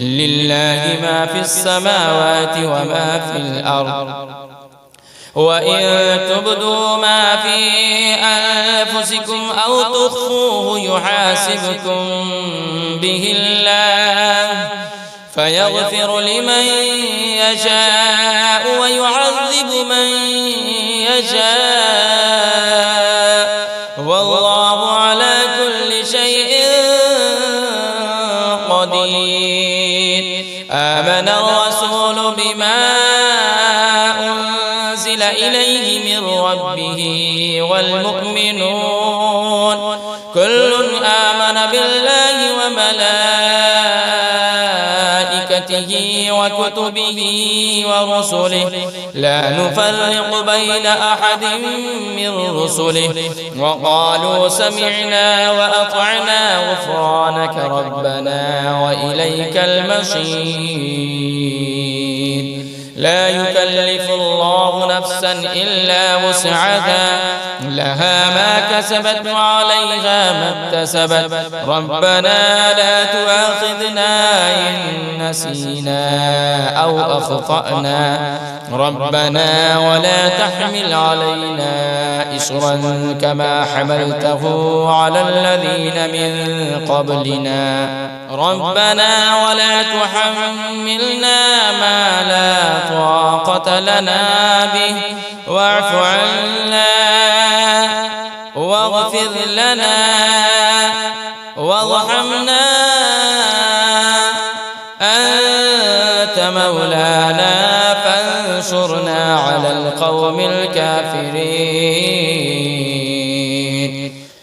لله ما في السماوات وما في الأرض وإن تبدوا ما في أنفسكم أو تخفوه يحاسبكم به الله فيغفر لمن يشاء ويعذب من يشاء والله على كل شيء قدير. آمن الرسول بما أنزل إليه من ربه والمؤمنون كل آمن بالله وملائكته وكتبه ورسله لا نفرق بين أحد من رسله وقالوا سمعنا وأطعنا غفرانك ربنا وإليك المصير. لا يكلف الله نفسا إلا وسعها لها ما كسبت وعليها ما اكتسبت ربنا لا تؤاخذنا إن نسينا أو أخطأنا ربنا ولا تحمل علينا إصرا كما حملته على الذين من قبلنا ربنا ولا تحملنا ما لا طاقة لنا به واعف عنا واغفر لنا